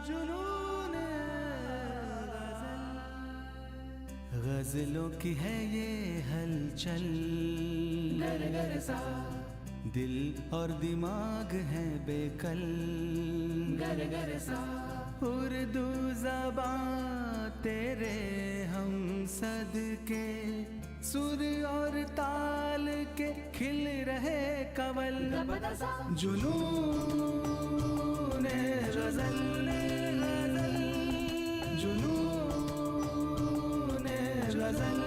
जुनून गजल, गजलों की है ये हलचल, गर गर सा दिल और दिमाग है बेकल, गर गर सा उर्दू ज़बां तेरे हम सदके, सुर और ताल के खिल रहे कवल, जुनून गजल, जुनून गजल,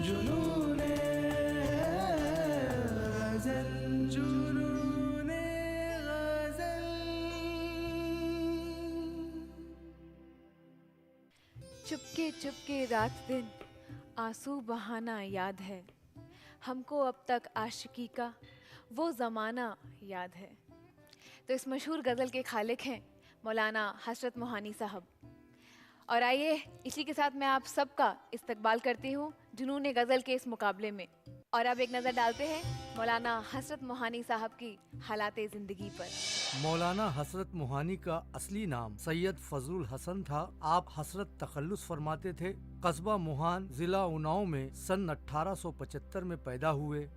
जुनून गजल, जुनून गजल। चुपके चुपके रात दिन आंसू बहाना याद है, हमको अब तक आशिकी का वो ज़माना याद है। तो इस मशहूर गज़ल के खालिक हैं मौलाना हसरत मोहानी साहब। और आइए इसी के साथ मैं आप सबका इस्तकबाल करती हूँ जुनून गज़ल के इस मुकाबले में। और अब एक नज़र डालते हैं मौलाना हसरत मोहानी साहब की हालाते ज़िंदगी पर। मौलाना हसरत मोहानी का असली नाम सैयद फजलुल हसन था। आप हसरत तखल्लुस फरमाते थे। कस्बा मोहान जिला उन्नाव में सन 1875 में पैदा हुए।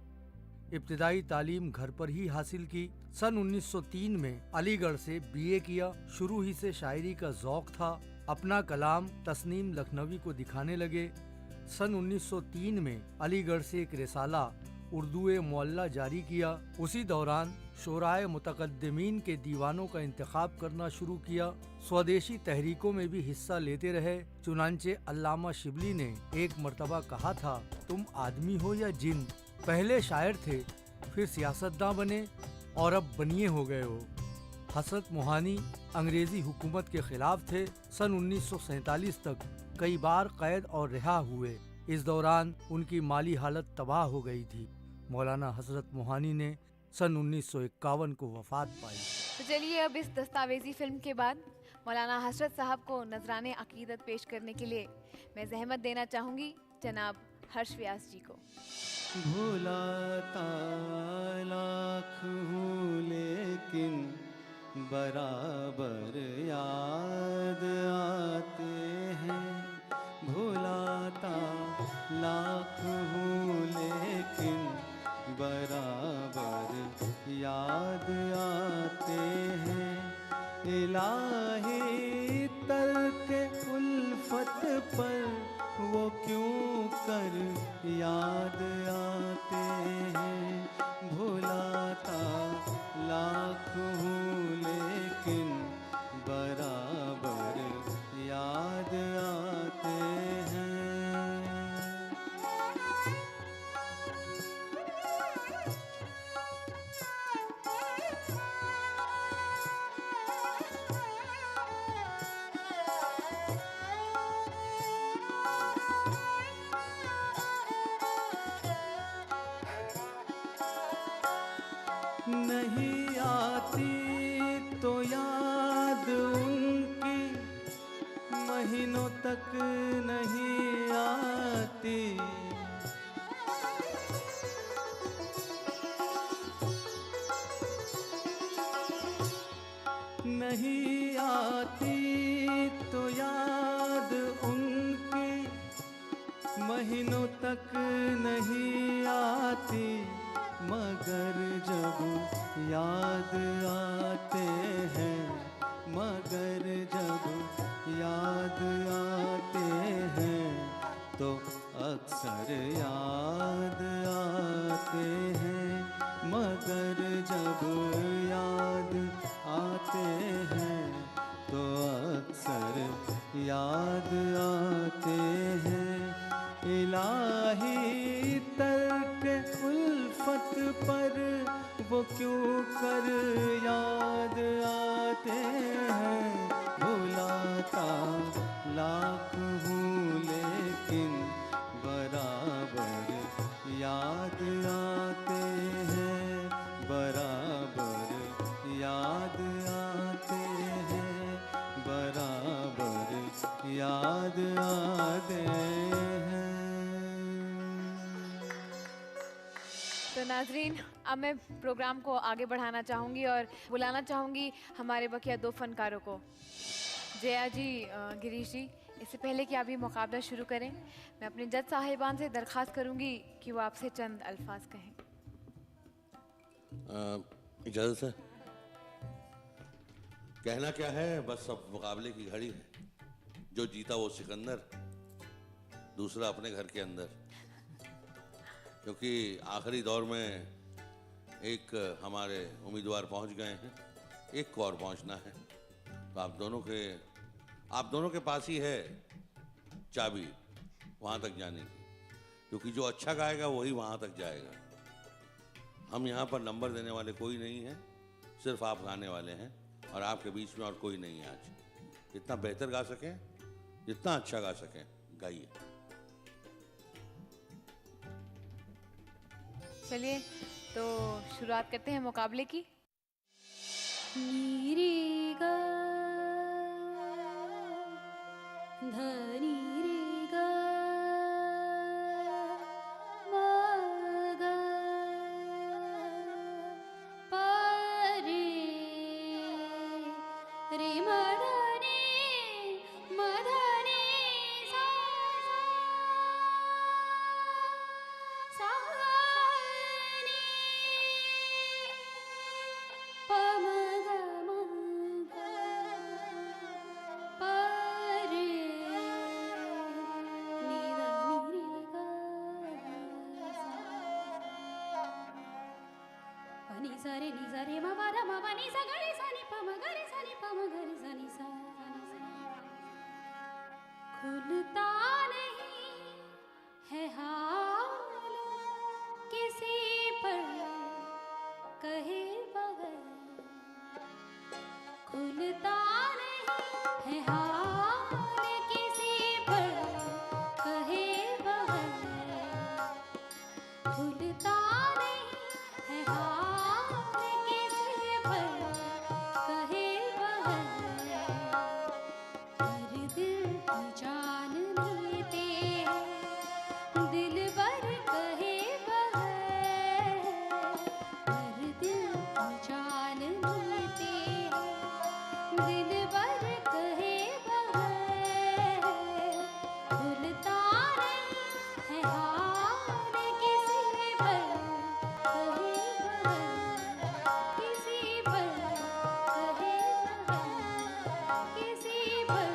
इब्तिदाई तालीम घर पर ही हासिल की। सन 1903 में अलीगढ़ से बीए किया। शुरू ही से शायरी का ज़ौक था। अपना कलाम तस्नीम लखनवी को दिखाने लगे। सन 1903 में अलीगढ़ से एक रिसाला उर्दू मुअल्ला जारी किया। उसी दौरान शोराए मुतकद्दिमीन के दीवानों का इंतखाब करना शुरू किया। स्वदेशी तहरीकों में भी हिस्सा लेते रहे। चुनांचे अल्लामा शिबली ने एक मर्तबा कहा था, तुम आदमी हो या जिन। पहले शायर थे, फिर सियासतदां बने और अब बनिए हो गए हो। हसरत मोहानी अंग्रेजी हुकूमत के खिलाफ थे। सन 1947 तक कई बार कैद और रिहा हुए। इस दौरान उनकी माली हालत तबाह हो गई थी। मौलाना हसरत मोहानी ने सन 1951 को वफात पाई। तो चलिए अब इस दस्तावेजी फिल्म के बाद मौलाना हसरत साहब को नजराने अकीदत पेश करने के लिए मैं जहमत देना चाहूँगी जनाब हर्ष व्यास जी को। भुलाता लाख हूँ लेकिन बराबर याद आते हैं। भुलाता लाख हूँ लेकिन बराबर याद आते हैं। इलाही तर्क उल्फत पर वो क्यों कर याद आते हैं। भुलाता लाख हूँ लेकिन बराबर याद आते हैं। नहीं आती तो याद उनकी महीनों तक नहीं आती। नहीं आती तो याद उनकी महीनों तक नहीं आती। मगर जब याद आते हैं, मगर जब याद आते हैं तो अक्सर याद आते हैं। मगर जब याद आते हैं तो अक्सर याद आते हैं। इलाही तर्क उल्फत पर वो क्यों कर याद आते हैं। भुलाता लाख हूँ लेकिन बराबर याद आते हैं। बराबर याद आते हैं। बराबर याद आते हैं। तो नाजरीन, अब मैं प्रोग्राम को आगे बढ़ाना चाहूँगी और बुलाना चाहूँगी हमारे बकिया दो फनकारों को। जया जी, गिरीश जी, इससे पहले कि आप ये मुकाबला शुरू करें, मैं अपने जज साहिबान से दरख्वास्त करूँगी कि वो आपसे चंद अल्फाज कहें। इजाज़त है। कहना क्या है, बस अब मुकाबले की घड़ी है। जो जीता वो सिकंदर, दूसरा अपने घर के अंदर। क्योंकि आखिरी दौर में एक हमारे उम्मीदवार पहुंच गए हैं, एक को और पहुंचना है। तो आप दोनों के पास ही है चाबी वहां तक जाने की, क्योंकि जो अच्छा गाएगा वही वहां तक जाएगा। हम यहाँ पर नंबर देने वाले कोई नहीं है, सिर्फ आप गाने वाले हैं और आपके बीच में और कोई नहीं है। आज जितना बेहतर गा सकें, जितना अच्छा गा सकें, गाइए। चलिए तो शुरुआत करते हैं मुकाबले की। नी रे गा धा नी रे गा मा गा पा रे मा धा नी सा सा नी पा मा गा पा रे नी धा नी रे गा सा नी सा रे मा पा धा मा पा नी सा गा रे सा नी पा मा गा रे सा नी पा मा गा रे सा नी सा खुलता नहीं है हाल किसी पर कहे बगैर, खुलता नहीं है हाल किसी पर कहे बगैर, खुलता नहीं है हाल किसी पर कहे बगैर। हर दिल की जान लेते हैं दिलबर कहे बगैर, हर दिल की जान लेते हैं दिलबर कहे बगैर, खुलता नहीं है हाल किसी पर कहे बगैर, किसी पर कहे बगैर, किसी पर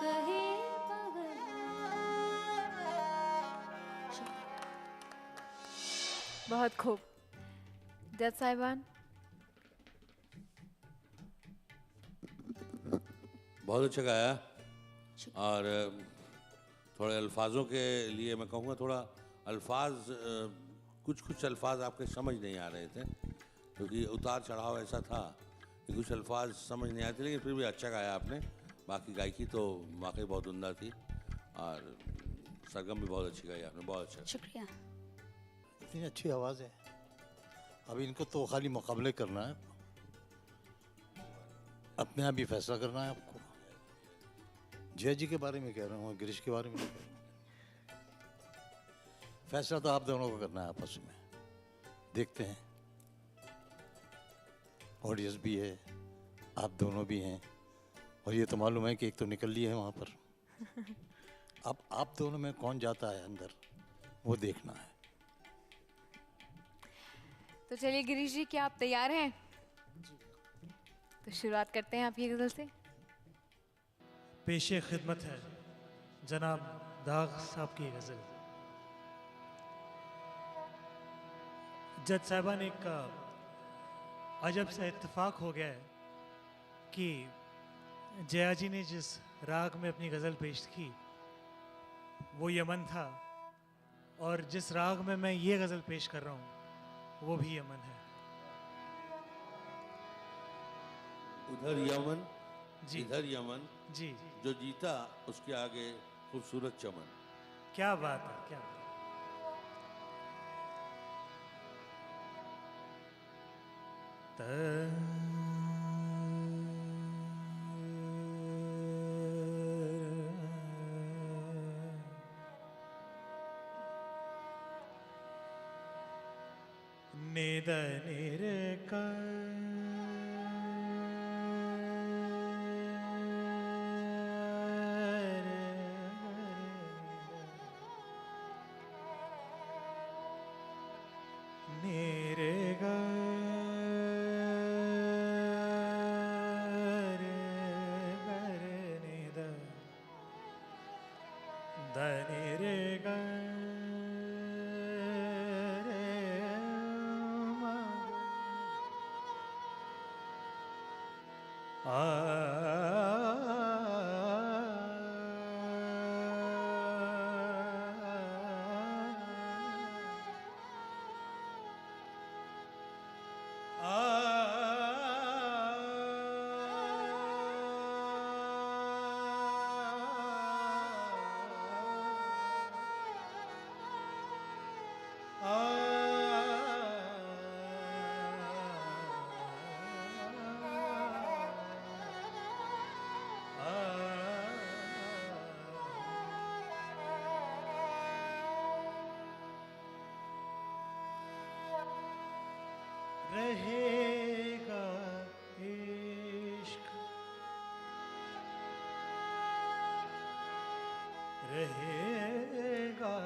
कहे बगैर। बहुत खूब। जज साहिबान, बहुत अच्छा गाया। और थोड़े अल्फाजों के लिए मैं कहूँगा, थोड़ा अल्फाज कुछ अल्फाज आपके समझ नहीं आ रहे थे, क्योंकि उतार चढ़ाव ऐसा था कि कुछ अल्फाज समझ नहीं आए थे। लेकिन फिर भी अच्छा गाया आपने। बाकी गायकी तो वाकई बहुत उम्दा थी और सरगम भी बहुत अच्छी गाई आपने, बहुत अच्छा। शुक्रिया। इतनी अच्छी आवाज़ है। अब इनको तो खाली मुकाबले करना है, अपने आप ही फैसला करना है आपको। जय जी के बारे में कह रहा हूँ, गिरीश के बारे में नहीं कह रहा हूँ। फैसला तो आप दोनों को करना है आपस में। देखते हैं, ऑडियंस भी है, आप दोनों भी हैं, और ये तो मालूम है कि एक तो निकल ली है वहाँ पर। अब आप दोनों में कौन जाता है अंदर, वो देखना है। तो चलिए गिरीश जी, क्या आप तैयार हैं? तो शुरुआत करते हैं आपकी गज़ल से। पेशे खिदमत है जनाब दाग साहब की गज़ल। जज साहबान, एक अजब सा इत्तेफाक हो गया है कि जया जी ने जिस राग में अपनी गज़ल पेश की वो यमन था, और जिस राग में मैं ये गज़ल पेश कर रहा हूँ वो भी यमन है। उधर यमन, जी इधर यमन, जी, जो जीता उसके आगे खूबसूरत चमन। क्या बात है, क्या बात निद निरे का निरे गा रे निद धनि रे गा रहेगा इश्क रहेगा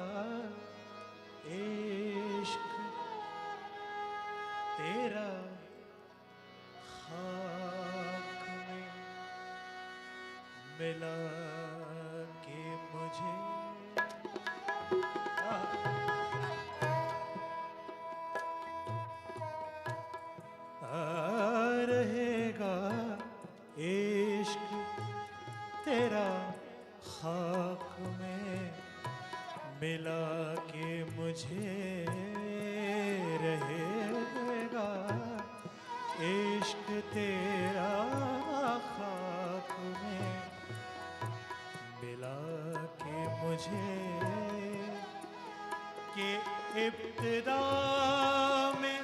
इश्क तेरा खाक में मिला के मुझे रहेगा इश्क तेरा खाक में मिला के मुझे रहेगा इश्क तेरा खाक में मिला के मुझे कि इब्तिदा में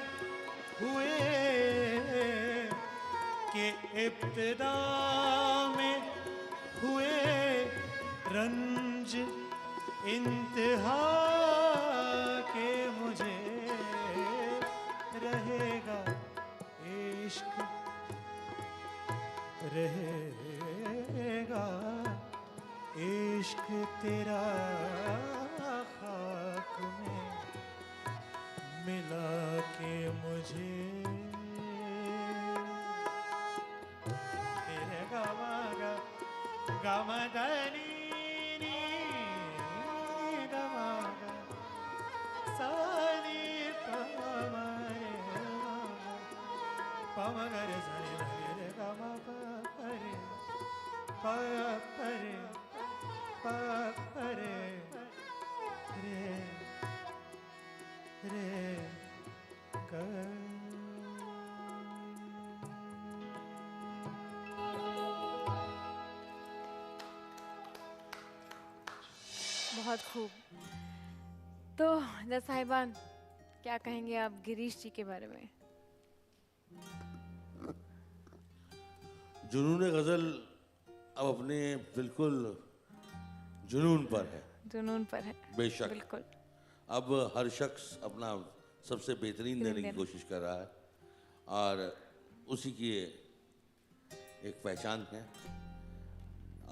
हुए कि इब्तिदा में हुए रंज इंतहा के मुझे रहेगा इश्क रहेगा इश्क तेरा खाक में मिला के मुझे तेरे गमा गमदनी गमा सानी पमरे पमगरे सानी रे गमा परे परे परे रे रे कर बहुत खूब। तो जज साहिबान, क्या कहेंगे आप गिरीश जी के बारे में? जुनून गज़ल अब अपने बिल्कुल जुनून पर है। जुनून पर है, बेशक। बिल्कुल। अब हर शख्स अपना सबसे बेहतरीन देने की कोशिश कर रहा है और उसी की एक पहचान है।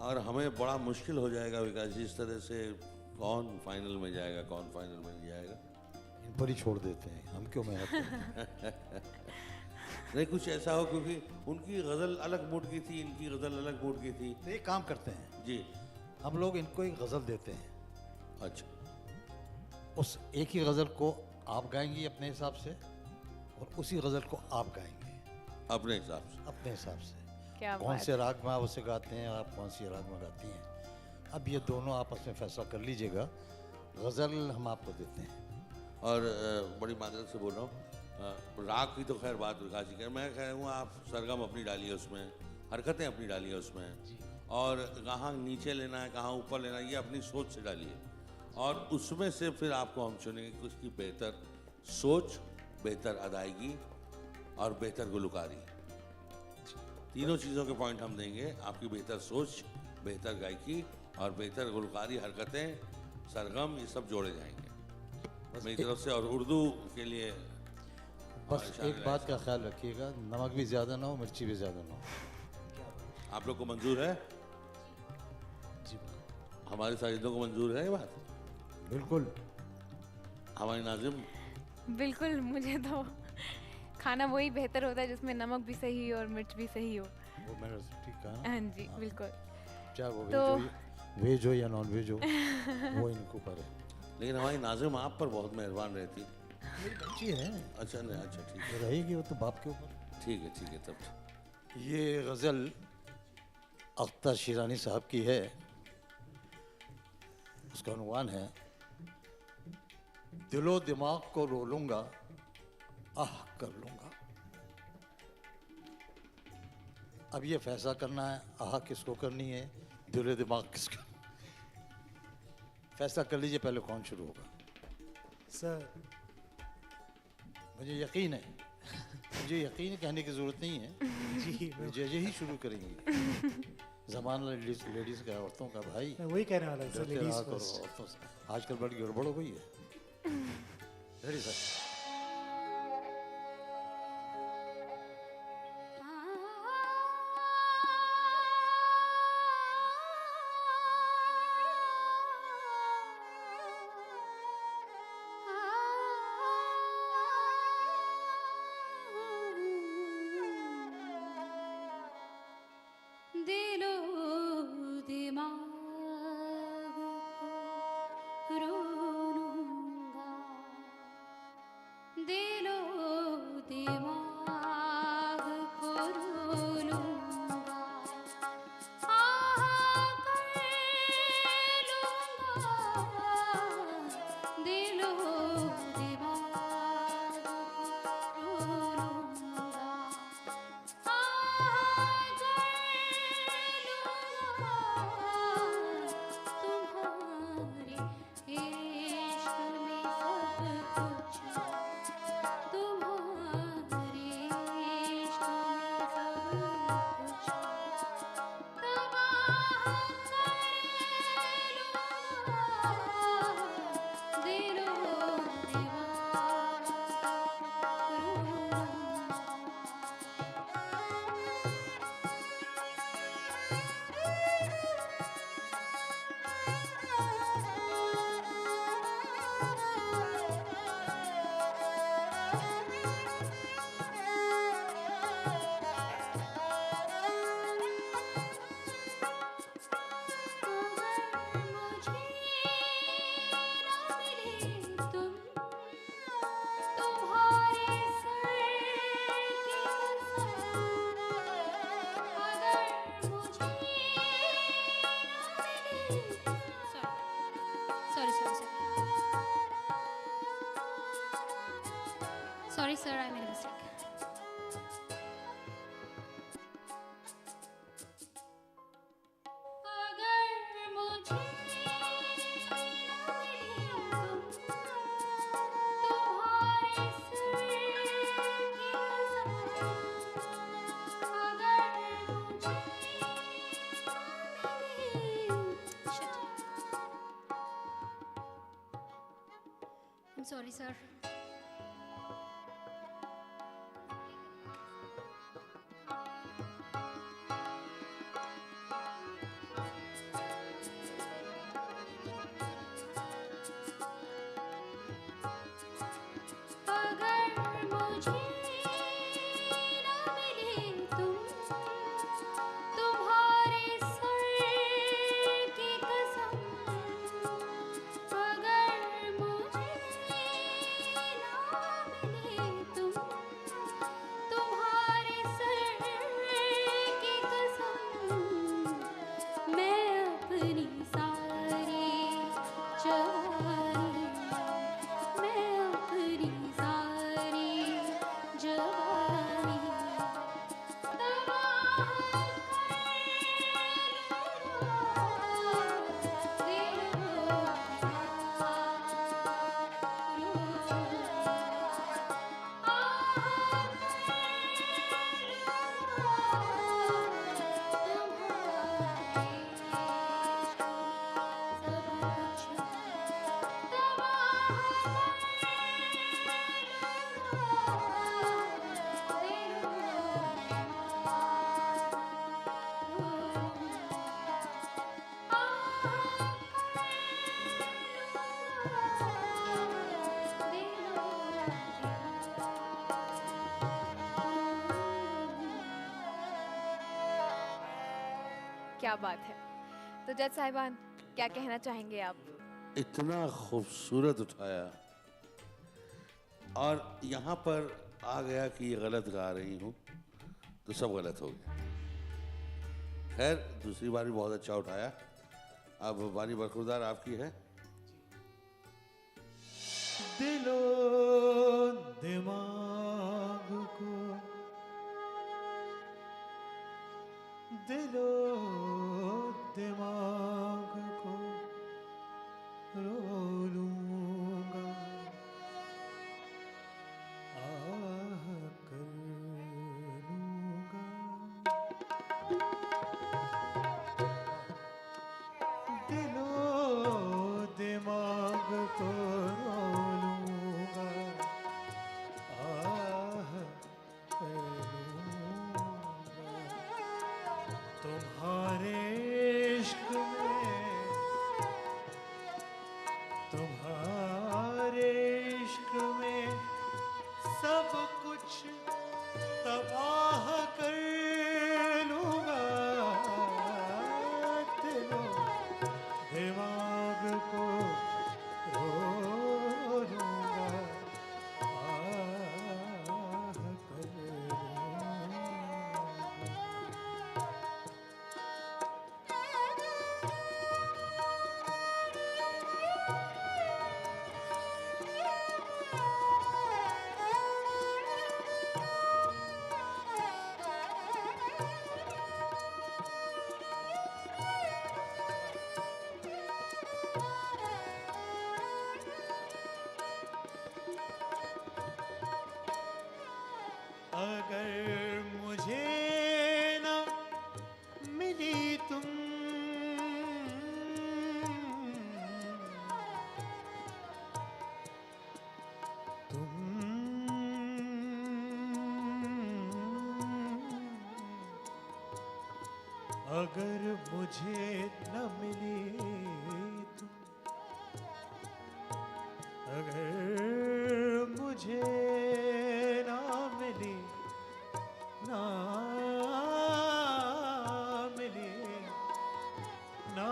और हमें बड़ा मुश्किल हो जाएगा विकास जी, इस तरह से कौन फाइनल में जाएगा, कौन फाइनल में नहीं जाएगा। इन पर ही छोड़ देते हैं, हम क्यों मेहनत करें। नहीं, कुछ ऐसा हो, क्योंकि उनकी गज़ल अलग मूड की थी, इनकी गज़ल अलग मूड की थी। तो एक काम करते हैं जी, हम लोग इनको एक गज़ल देते हैं, अच्छा। उस एक ही गज़ल को आप गाएंगी अपने हिसाब से और उसी गज़ल को आप गाएंगे अपने हिसाब से। अपने हिसाब से। क्या कौन बात से राग में आप उसे गाते हैं, आप कौन सी राग में गाती हैं, अब ये दोनों आपस में फैसला कर लीजिएगा। गज़ल हम आपको देते हैं। और बड़ी मादरत से बोल रहा हूँ, राग की तो खैर बात विकास जी कर, मैं कह रहा हूँ आप सरगम अपनी डालिए उसमें, हरकतें अपनी डालिए उसमें, और कहाँ नीचे लेना है कहाँ ऊपर लेना है ये अपनी सोच से डालिए, और उसमें से फिर आपको हम चुनेंगे कि उसकी बेहतर सोच, बेहतर अदायगी और बेहतर गुलकारी, तीनों चीज़ों के पॉइंट हम देंगे। आपकी बेहतर सोच, बेहतर गायकी और बेहतर गुलकारी, हरकतें, सरगम, ये सब जोड़े जाएंगे मेरी तरफ से। और उर्दू के लिए बस बारिश एक आने बात का ख्याल रखिएगा, नमक भी ज़्यादा ना हो, मिर्ची भी ज़्यादा ना हो। लगी। आप लोग को मंजूर है? जी हमारे साजिदों को मंजूर है ये बात? बिल्कुल। हमारी नाजिम बिल्कुल, मुझे तो खाना वही बेहतर होता है जिसमें नमक भी सही हो और मिर्च भी सही हो। वो मैंने ठीक कहा ना, हाँ जी, बिल्कुल। चाहे वो तो- वेज हो या नॉन वेज हो, वो इनके ऊपर है। लेकिन हमारी नाजिम आप पर बहुत मेहरबान रहती। मेरी बच्ची है, अच्छा नहीं, अच्छा ठीक है, रहेगी वो तो बाप के ऊपर। ठीक है, ठीक है, तब ठीक। ये गज़ल अख्तर शिरानी साहब की है। उसका अनुवान है, दिलो दिमाग को रो लूंगा, आह कर लूंगा। अब ये फैसला करना है, आह किसको करनी है, दिलो दिमाग किसको। फैसला कर लीजिए पहले कौन शुरू होगा। सर मुझे यकीन है, मुझे यकीन है, कहने की जरूरत नहीं है, जी मुझे ही शुरू करेंगी। जमाना लेडीज का, औरतों का भाई, मैं वही कहने वाला था सर, डरते लेडीज रहा करो फर्स्ट। औरतों से। आजकल बड़ी गड़बड़ हो गई है। Ready sir? दिलो दिमाग को रो लूंगा, दिलो दिमाग को रो लूंगा, आह कर लूंगा, दिलो दिमाग को रो लूंगा, Sorry, sir, I made a mistake. अगर मुझे ना मिले तुम, तुम्हारे सिर की कसम, अगर मुझे ना मिले, Shit. I'm sorry, sir. अगर मुझे ना मिले तुम, तुम्हारे सर की कसम, अगर मुझे क्या बात है। तो जज साहिबान, क्या कहना चाहेंगे आप? इतना खूबसूरत उठाया और यहाँ पर आ गया कि ये गलत गा रही हूँ तो सब गलत हो गया। खैर, दूसरी बार भी बहुत अच्छा उठाया। अब बानी बरखुरदार आपकी है। दिलो दिमाग को, दिलो दिमाग को रो लूंगा, आह कर लूंगा। दिलो दिमाग को रो लूंगा, आह कर लूंगा। तुम्हारे इश्क में, तुम्हारे इश्क में सब कुछ तबाह कर लूंगा। दिलो दिमाग को रो लूंगा, आह कर लूंगा। अगर मुझे न मिली तुम, अगर मुझे न मिली तुम, अगर मुझे ना मिली, ना मिली, ना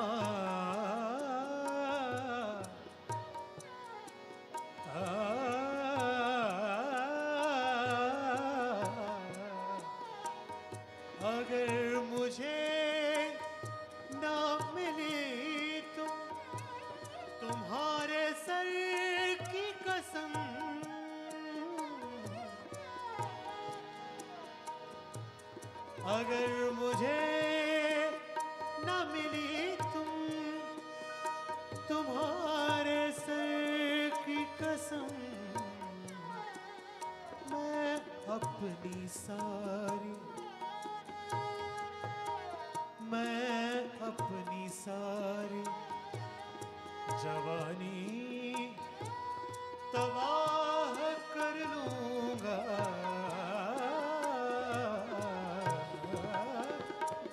अगर मुझे ना मिली तुम, तुम्हारे सर की कसम, अगर मुझे ना मिली तुम, तुम्हारे सर की कसम, मैं अपनी सारी, मैं अपनी सारी जवानी तबाह कर लूंगा।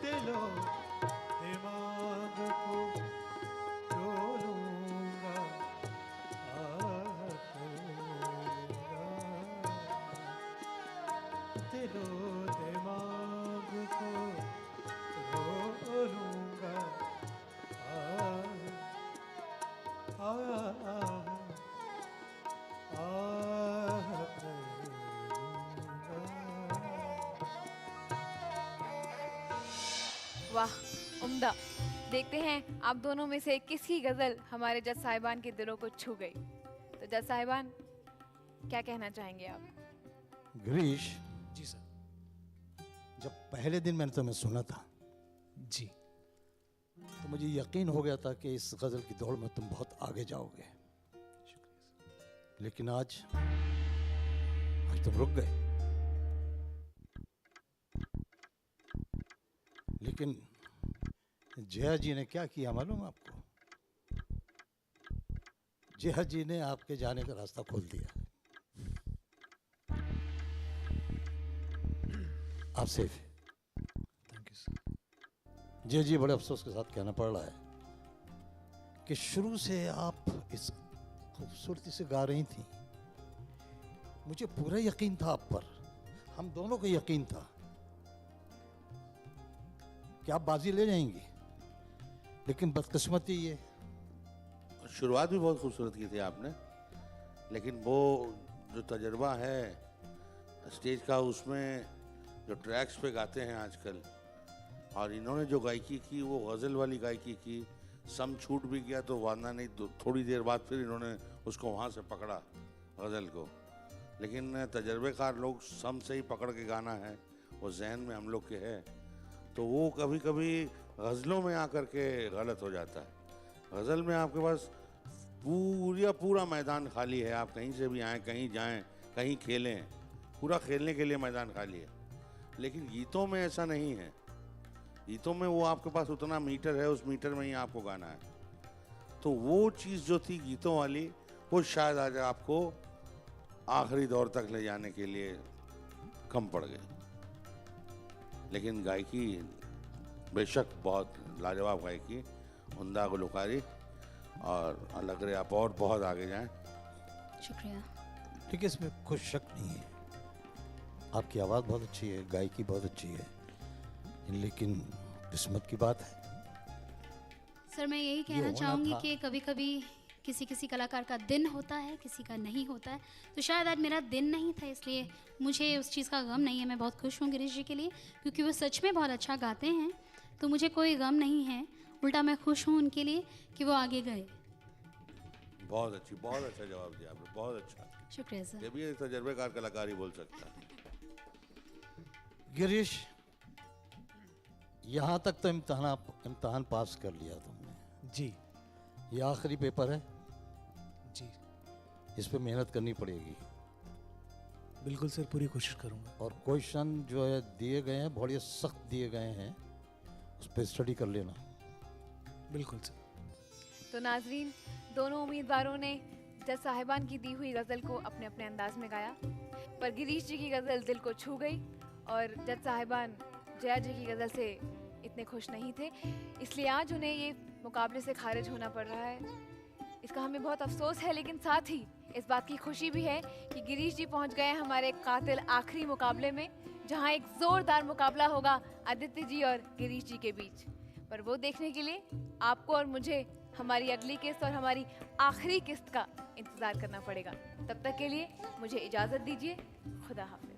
दिलो दिमाग को रो लूंगा, आह कर लूंगा। दिलो दिमाग को रो लूंगा, आह कर लूंगा। वाह, उम्दा। देखते हैं आप दोनों में से किसकी गजल हमारे जज साहिबान के दिलों को छू गई। तो जज साहिबान, क्या कहना चाहेंगे आप? गिरीश, जी सर। जब पहले दिन मैंने तुम्हें सुना था जी। तो मुझे यकीन हो गया था कि इस गजल की दौड़ में तुम बहुत आगे जाओगे, लेकिन आज तुम रुक गए। लेकिन जया जी ने क्या किया मालूम है आपको? जया जी ने आपके जाने का रास्ता खोल दिया। आप सेफ हैं। Thank you sir. Jaya ji, बड़े अफसोस के साथ कहना पड़ रहा है कि शुरू से आप इस खूबसूरती से गा रही थी। मुझे पूरा यकीन था आप पर, हम दोनों को यकीन था कि आप बाजी ले जाएंगी। लेकिन बदकिस्मती ये, शुरुआत भी बहुत खूबसूरत की थी आपने, लेकिन वो जो तजर्बा है स्टेज का, उसमें जो ट्रैक्स पे गाते हैं आजकल, और इन्होंने जो गायकी की वो गज़ल वाली गायकी की। सम छूट भी गया तो वादा नहीं, तो थोड़ी देर बाद फिर इन्होंने उसको वहाँ से पकड़ा गज़ल को। लेकिन तजर्बेकार लोग सम से ही पकड़ के गाना है, वो जहन में हम लोग के है, तो वो कभी कभी गज़लों में आकर के गलत हो जाता है। गज़ल में आपके पास पूरा मैदान खाली है, आप कहीं से भी आएँ, कहीं जाएं, कहीं खेलें, पूरा खेलने के लिए मैदान खाली है। लेकिन गीतों में ऐसा नहीं है। गीतों में वो आपके पास उतना मीटर है, उस मीटर में ही आपको गाना है। तो वो चीज़ जो थी गीतों वाली, वो शायद आज आपको आखिरी दौर तक ले जाने के लिए कम पड़ गई। लेकिन गायकी बेशक बहुत लाजवाब गायकी, उम्दा गुलकारी, और लग रहा आप और बहुत आगे जाएं। शुक्रिया। ठीक है, इसमें कुछ शक नहीं है। आपकी आवाज़ बहुत अच्छी है, गायकी बहुत अच्छी है, लेकिन किस्मत की बात है। सर मैं यही ये कहना होना चाहूँगी था। कि कभी कभी किसी किसी कलाकार का दिन होता है, किसी का नहीं होता है। तो शायद आज मेरा दिन नहीं था, इसलिए मुझे उस चीज़ का गम नहीं है। मैं बहुत खुश हूँ गिरीश जी के लिए, क्योंकि वो सच में बहुत अच्छा गाते हैं। तो मुझे कोई गम नहीं है, उल्टा मैं खुश हूँ उनके लिए कि वो आगे गए। बहुत अच्छा जवाब दिया आपने, बहुत अच्छा। शुक्रिया सर। ये भी एक तजर्बेकार कलाकार ही बोल सकता है। गिरीश, यहाँ तक तो इम्तहान पास कर लिया तुमने, जी ये आखिरी पेपर है, जी इस पे मेहनत करनी पड़ेगी। बिल्कुल सर, पूरी कोशिश करूँगा। और क्वेश्चन जो है दिए गए हैं, बहुत सख्त दिए गए हैं, उस पर स्टडी कर लेना। बिल्कुल सर। तो नाजरीन, दोनों उम्मीदवारों ने जज साहिबान की दी हुई गज़ल को अपने अपने अंदाज में गाया, पर गिरीश जी की गज़ल दिल को छू गई और जज साहिबान जया जी की गज़ल से इतने खुश नहीं थे, इसलिए आज उन्हें ये मुकाबले से खारिज होना पड़ रहा है। इसका हमें बहुत अफसोस है, लेकिन साथ ही इस बात की खुशी भी है कि गिरीश जी पहुंच गए हमारे कातिल आखिरी मुकाबले में, जहां एक ज़ोरदार मुकाबला होगा आदित्य जी और गिरीश जी के बीच। पर वो देखने के लिए आपको और मुझे हमारी अगली किस्त और हमारी आखिरी किस्त का इंतज़ार करना पड़ेगा। तब तक के लिए मुझे इजाज़त दीजिए। खुदा हाफ़िज़।